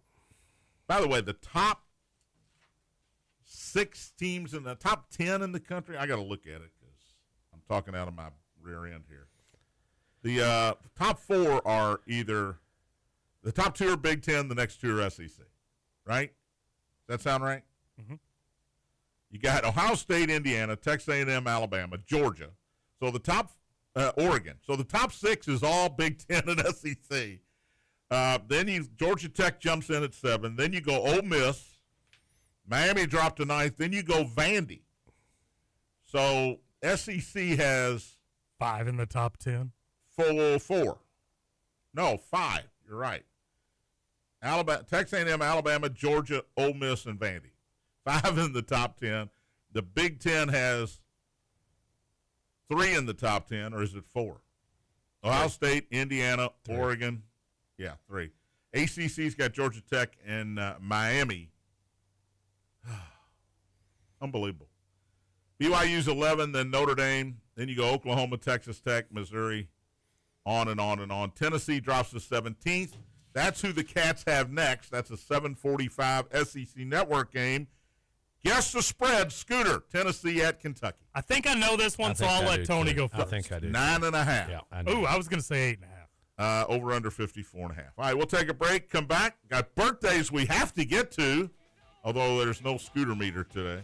By the way, the top 6 teams in the top 10 in the country, I got to look at it because I'm talking out of my rear end here. The top 4 are either the top 2 are Big Ten, the next 2 are SEC, right? Does that sound right? Mm-hmm. You got Ohio State, Indiana, Texas A&M, Alabama, Georgia. So the top Oregon. So the top 6 is all Big Ten and SEC. Then Georgia Tech jumps in at 7. Then you go Ole Miss. Miami dropped to 9th. Then you go Vandy. So SEC has 5 in the top 10. 4. No, 5. You're right. Texas A&M, Alabama, Georgia, Ole Miss, and Vandy. 5 in the top 10. The Big Ten has 3 in the top 10, or is it 4? Ohio State, Indiana, 3. Oregon. Yeah, 3. ACC's got Georgia Tech and Miami. Unbelievable. BYU's 11, then Notre Dame. Then you go Oklahoma, Texas Tech, Missouri, on and on and on. Tennessee drops to 17th. That's who the Cats have next. That's a 7:45 SEC Network game. Guess the spread, Scooter, Tennessee at Kentucky. I think I know this one, so I'll let Tony go first. I think I do. 9.5. Yeah, I know. Ooh, I was going to say 8.5. Over under 54.5. All right, we'll take a break, come back. Got birthdays we have to get to, although there's no Scooter meter today.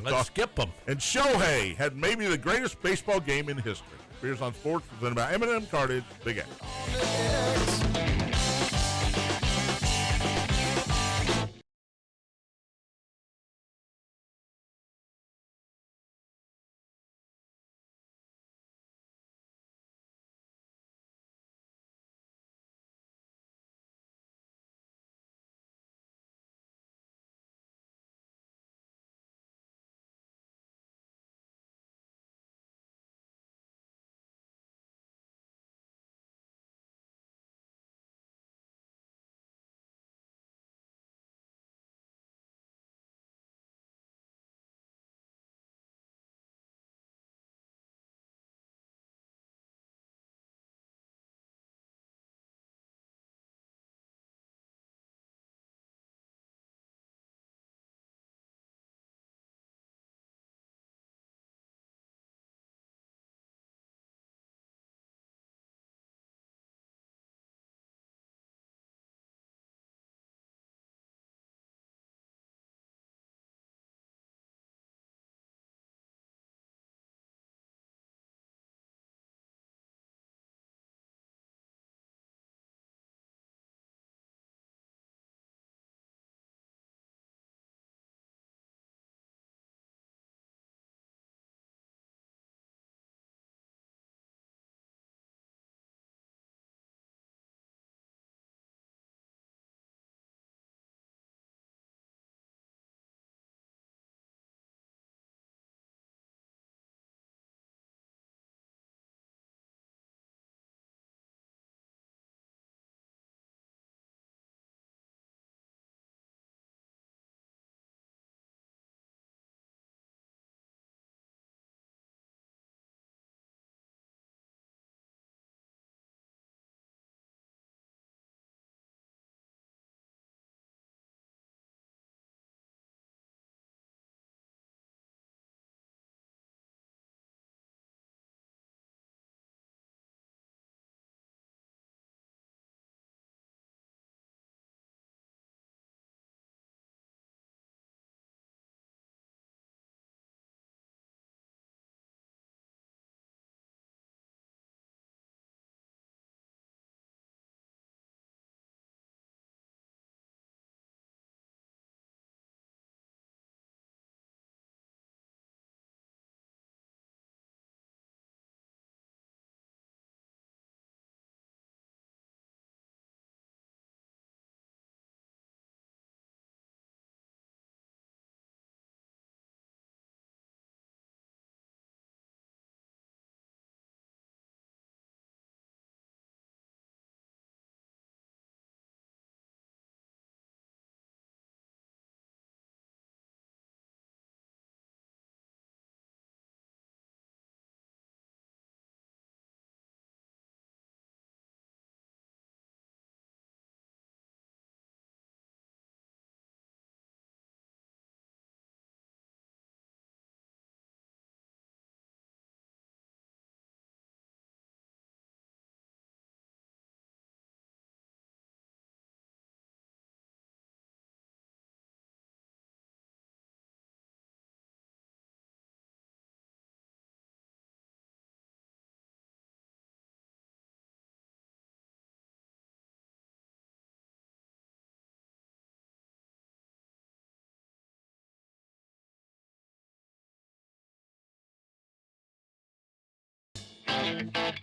Let's skip them. And Shohei had maybe the greatest baseball game in history. Beers on Sports presented by M&M Cartage, Big X.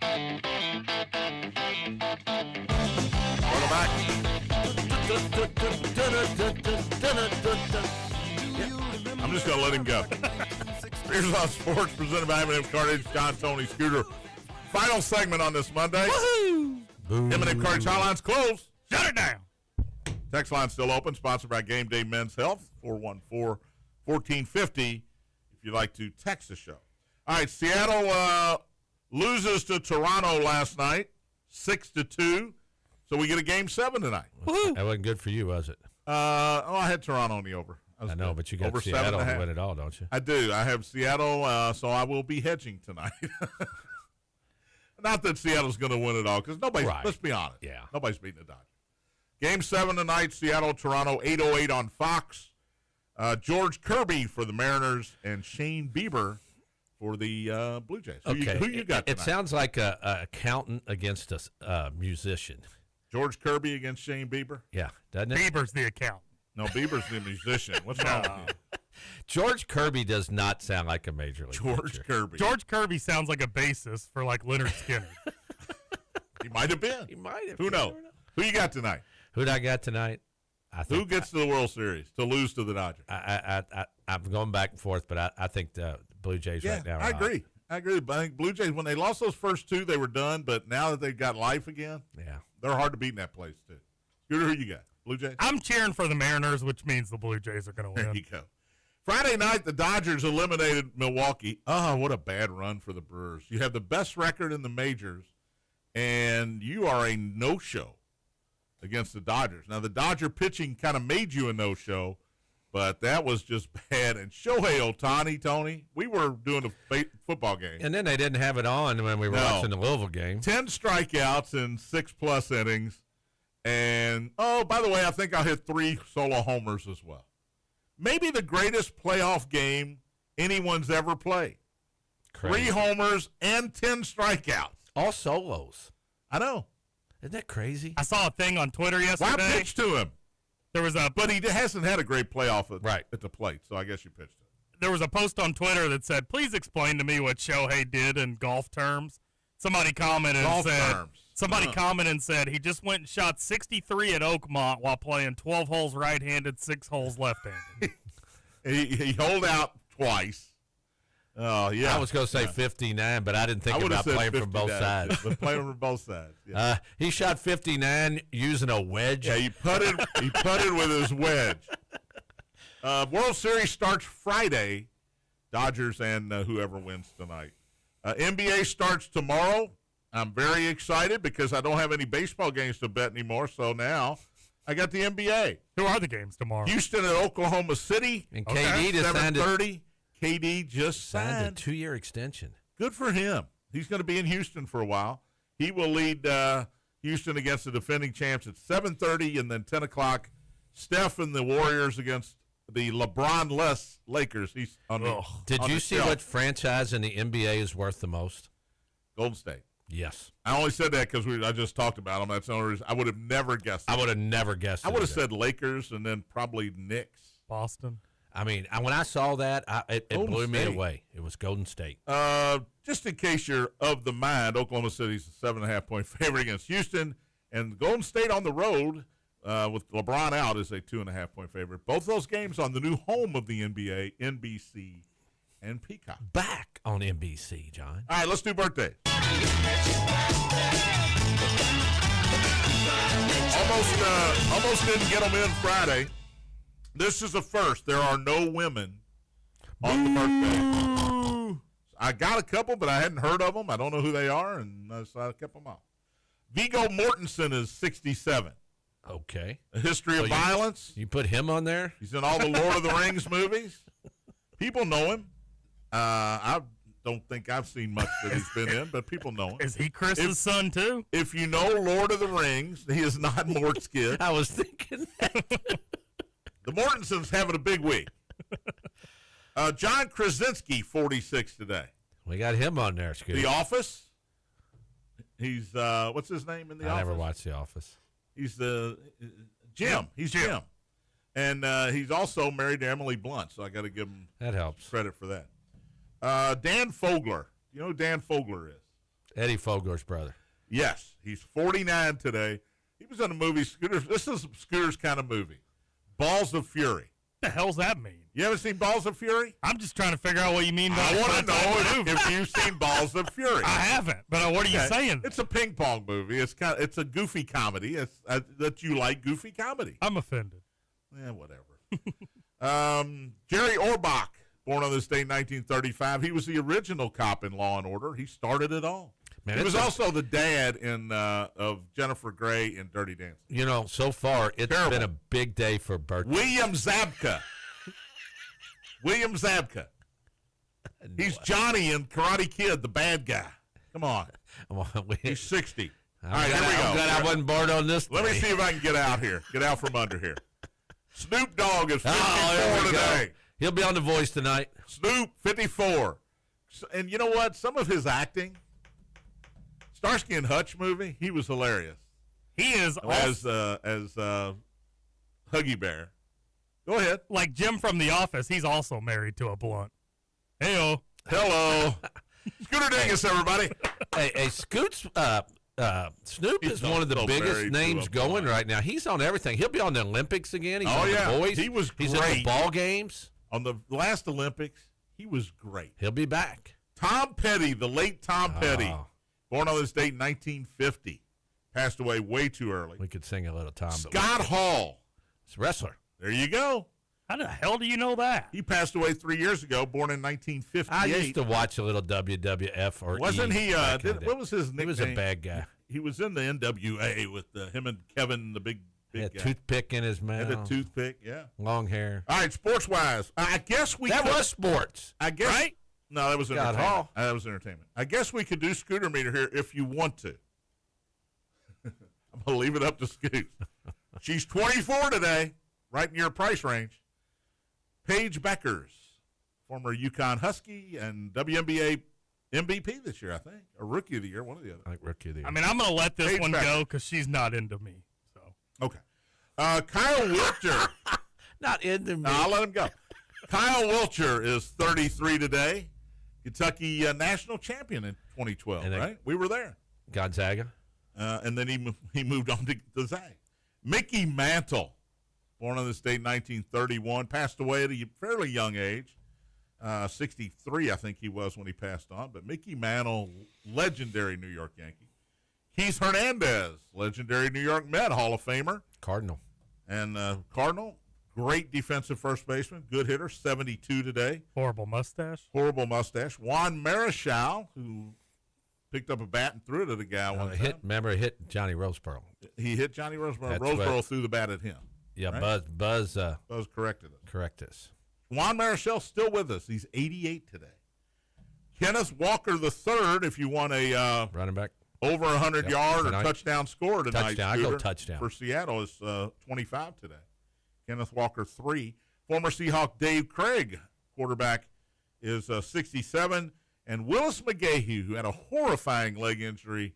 Welcome back. I'm just going to let him go. Here's on Sports, presented by M&M Cartage, John, Tony, Scooter. Final segment on this Monday. M&M Cartage Hotline's closed. Shut it down. Text line still open, sponsored by Gameday Men's Health, 414-1450, if you'd like to text the show. All right, Seattle loses to Toronto last night, 6-2, so we get a Game 7 tonight. That wasn't good for you, was it? I had Toronto on the over. I know, but you got over Seattle to win it all, don't you? I do. I have Seattle, so I will be hedging tonight. Not that Seattle's going to win it all, because nobody. Right. Let's be honest. Yeah. Nobody's beating the Dodgers. Game 7 tonight, Seattle, Toronto, 8:08 on Fox. George Kirby for the Mariners and Shane Bieber for the Blue Jays. Who you got tonight? It sounds like a accountant against a musician. George Kirby against Shane Bieber? Yeah, doesn't it? Bieber's the accountant. No, Bieber's the musician. What's wrong with you? George Kirby does not sound like a major league George pitcher. Kirby. George Kirby sounds like a bassist for like Leonard Skinner. He might have been. He might have. Who knows? Who you got tonight? Who'd I got tonight? Who gets to the World Series to lose to the Dodgers? I'm going back and forth, but I think the Blue Jays right now. I agree. I think Blue Jays, when they lost those first two, they were done. But now that they've got life again, they're hard to beat in that place too. Scooter, who you got? Blue Jays? I'm cheering for the Mariners, which means the Blue Jays are going to win. There you go. Friday night, the Dodgers eliminated Milwaukee. Oh, what a bad run for the Brewers. You have the best record in the majors, and you are a no-show against the Dodgers. Now, the Dodger pitching kind of made you a no-show, but that was just bad. And Shohei Ohtani, Tony, we were doing a football game. And then they didn't have it on when we were watching the Louisville game. 10 strikeouts in 6+ innings. And, oh, by the way, I think I'll hit 3 solo homers as well. Maybe the greatest playoff game anyone's ever played. Crazy. 3 homers and 10 strikeouts. All solos. I know. Isn't that crazy? I saw a thing on Twitter yesterday. Well, I pitched to him. There was a But he hasn't had a great playoff Right. at the plate, so I guess you pitched him. there was a post on Twitter that said, "Please explain to me what Shohei did in golf terms." Somebody commented and said he just went and shot 63 at Oakmont while playing 12 holes right-handed, 6 holes left-handed. he holed out twice. Oh, yeah. I was going to say 59, but I didn't think about playing from both sides. But playing from both sides. Yeah. He shot 59 using a wedge. Yeah, he putted with his wedge. World Series starts Friday. Dodgers and whoever wins tonight. NBA starts tomorrow. I'm very excited because I don't have any baseball games to bet anymore. So now I got the NBA. Who are the games tomorrow? Houston at Oklahoma City. And KD just signed 7:30. KD just signed a signed 2-year extension. Good for him. He's going to be in Houston for a while. He will lead Houston against the defending champs at 7:30, and then 10 o'clock, Steph and the Warriors against the LeBron-less Lakers. He's on the, Did on you the see shelf. what franchise in the NBA is worth the most? Golden State. Yes. I only said that because I just talked about them. That's the only reason. I would have never guessed it. I would have never guessed I it would have either. said Lakers and then probably Knicks. Boston. I mean, when I saw that, it Golden blew me State. away. It was Golden State. Just in case you're of the mind, Oklahoma City's a 7.5-point favorite against Houston, and Golden State on the road with LeBron out is a 2.5-point favorite. Both those games on the new home of the NBA, NBC and Peacock. Back on NBC, John. All right, let's do birthdays. Almost didn't get them in Friday. This is a first. There are no women on the birthday. I got a couple, but I hadn't heard of them. I don't know who they are, and so I kept them off. Viggo Mortensen is 67. Okay. A History of So Violence. You put him on there? He's in all the Lord of the Rings movies. People know him. I don't think I've seen much that he's been in, but people know him. Is he Chris's son, too? If you know Lord of the Rings, he is not Mort's kid. I was thinking that. The Mortensons having a big week. John Krasinski, 46 today. We got him on there, Scooter. The Office. He's, what's his name in The Office? I never watched The Office. He's the Jim. He's Jim. And he's also married to Emily Blunt, so I got to give him That helps. credit for that. Dan Fogler. You know who Dan Fogler is? Eddie Fogler's brother. Yes, he's 49 today. He was in the movie Scooter. This is Scooter's kind of movie. Balls of Fury. What the hell's that mean? You haven't seen Balls of Fury? I'm just trying to figure out what you mean by I want to know movie. if you've seen Balls of Fury. I haven't, but what are you saying? It's a ping pong movie. It's a goofy comedy. It's that you like goofy comedy. I'm offended. Yeah, whatever. Jerry Orbach, born on this day in 1935. He was the original cop in Law and Order. He started it all. Man, he was also the dad of Jennifer Grey in Dirty Dancing. You know, so far it's been a big day for birthday. William Zabka. William Zabka. He's Johnny in Karate Kid, the bad guy. Come on. He's 60. All right, here we go. I'm glad I wasn't born on this Let me day. see if I can get out here. Get out from under here. Snoop Dogg is 54 there we today. go. He'll be on The Voice tonight. Snoop, 54. And you know what? Some of his acting, Starsky and Hutch movie, he was hilarious. He is As Huggy Bear. Go ahead. like Jim from The Office. He's also married to a blunt. Heyo. Hello. Scooter Dingus, everybody. Hey, Scoots, Snoop He's is one of the also biggest married names to a going blonde. right now. He's on everything. He'll be on the Olympics again. He's Oh, on yeah. The Voice. He was He's in the great. ball games. On the last Olympics, he was great. He'll be back. Tom Petty, the late Tom Petty, Oh. born on this date in 1950, passed away way too early. We could sing a little Tom. but Scott Hall, It's a wrestler. there you go. How the hell do you know that? He passed away 3 years ago, born in 1958. I used to watch a little WWF or Wasn't E he? back in the day. What was his nickname? He was a bad guy. He was in the NWA with him and Kevin, the big He had guy. a toothpick in his mouth. Had a toothpick. Yeah. Long hair. All right, sports wise, I guess we That could- was sports. I guess right? No, that was Scott entertainment. Hall. That was entertainment. I guess we could do Scooter Meter here if you want to. I'm gonna leave it up to Scoot. She's 24 today, right in your price range. Paige Beckers, former UConn Husky and WNBA MVP this year, I think, or Rookie of the Year, one or the other. I like Rookie of the Year. I mean, I'm going to let this Paige one Becker. go because she's not into me. So Okay. Kyle Wiltshire. Not into me. No, I'll let him go. Kyle Wiltshire is 33 today. Kentucky national champion in 2012, And they- right? We were there. Gonzaga. And then he moved on to Zag. Mickey Mantle, born on this date in 1931, passed away at a fairly young age. 63, I think he was when he passed on. But Mickey Mantle, legendary New York Yankee. Keith Hernandez, legendary New York Met, Hall of Famer. Cardinal. And Cardinal, great defensive first baseman, good hitter, 72 today. horrible mustache. Horrible mustache. Juan Marichal, who picked up a bat and threw it at a guy one time. Remember, it hit Johnny Roseboro. He hit Johnny Roseboro. That's Roseboro what- threw the bat at him. Yeah, Right? Buzz Buzz corrected it. correct us. Juan Marichel's still with us. He's 88 today. Kenneth Walker III, if you want a Running back. over 100-yard or Tonight. touchdown score tonight, Touchdown. I go Scooter, touchdown. for Seattle is 25 today. Kenneth Walker 3. Former Seahawk Dave Craig, quarterback, is 67. And Willis McGahee, who had a horrifying leg injury,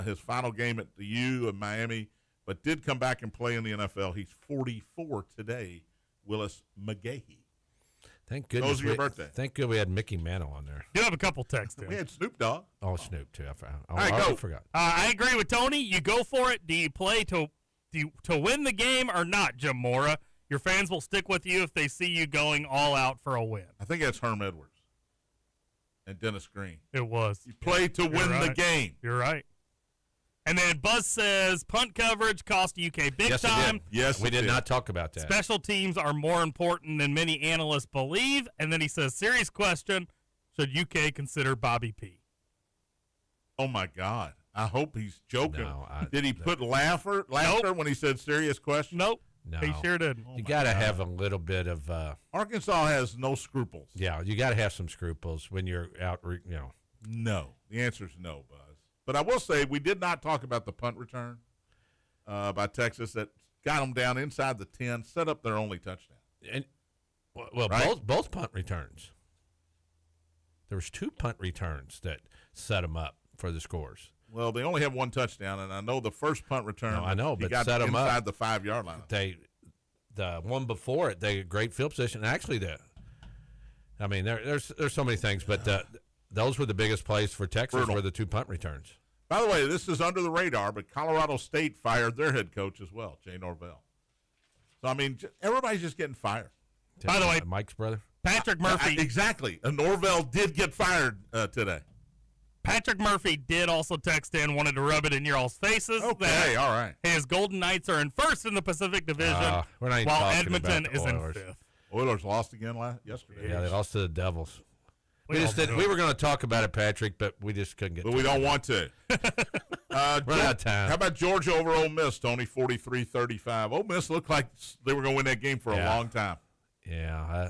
his final game at the U of Miami, but did come back and play in the NFL. He's 44 today, Willis McGahee. Thank goodness. Those are your birthday. Thank God we had Mickey Mantle on there. You have a couple texts in. We had Snoop Dogg. Oh, Snoop too. I right, already go. forgot. I agree with Tony. You go for it. Do you play to win the game or not, Jim Mora? Your fans will stick with you if they see you going all out for a win. I think that's Herm Edwards and Dennis Green. It was. You play to win the right. game. You're right. And then Buzz says punt coverage cost UK big Yes, it time. did. Yes, We it did did. not talk about that. Special teams are more important than many analysts believe. And then he says, serious question, should UK consider Bobby P? Oh, my God. I hope he's joking. No, Did he put laughter when he said serious question? Nope. No. He sure didn't. You got to have a little bit of, Arkansas has no scruples. yeah, you got to have some scruples when you're out, No. The answer is no, Buzz. But I will say we did not talk about the punt return by Texas that got them down inside the 10, set up their only touchdown. And, well, Right? both punt returns. There was 2 punt returns that set them up for the scores. Well, they only have one touchdown, and I know the first punt return. No, I know, he but got set 'em up. inside the 5-yard line. The one before it, they had great field position. Actually, there's so many things, but those were the biggest plays for Texas. Brutal. Were the 2 punt returns. By the way, this is under the radar, but Colorado State fired their head coach as well, Jay Norvell. So, I mean, everybody's just getting fired. By the way, Mike's brother. Patrick Murphy. Exactly. And Norvell did get fired today. Patrick Murphy did also text in, wanted to rub it in your all's faces. Okay, all right. His Golden Knights are in first in the Pacific Division, We're not even while talking Edmonton about is the in Oilers. fifth. Oilers lost again yesterday. Yeah, they lost to the Devils. We We were going to talk about it, Patrick, but we just couldn't get. But we don't want to. Run out of time. How about Georgia over Ole Miss, Tony? 43-35. Ole Miss looked like they were going to win that game for a long time. Yeah,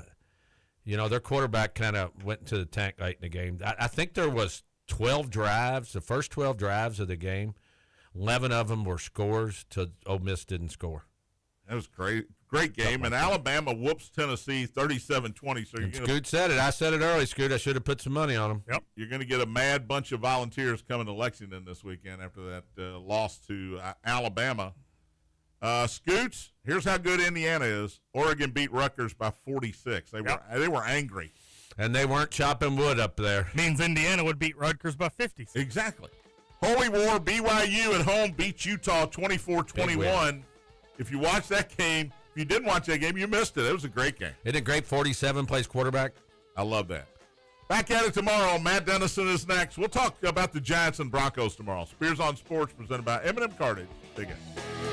their quarterback kind of went into the tank late in the game. I think there was 12 drives, the first 12 drives of the game. 11 of them were scores till Ole Miss didn't score. That was great game. And Alabama whoops Tennessee 37-20. So Scoot said it. I said it early, Scoot. I should have put some money on them. Yep. You're going to get a mad bunch of volunteers coming to Lexington this weekend after that loss to Alabama. Scoots, here's how good Indiana is. Oregon beat Rutgers by 46. They were angry. And they weren't chopping wood up there. Means Indiana would beat Rutgers by 50. Exactly. Holy War, BYU at home beats Utah 24-21. If you watched that game, if you didn't watch that game, you missed it. It was a great game. Isn't it great? 47 plays quarterback. I love that. Back at it tomorrow. Matt Dennison is next. We'll talk about the Giants and Broncos tomorrow. Spears on Sports presented by M&M Cartage. Big A.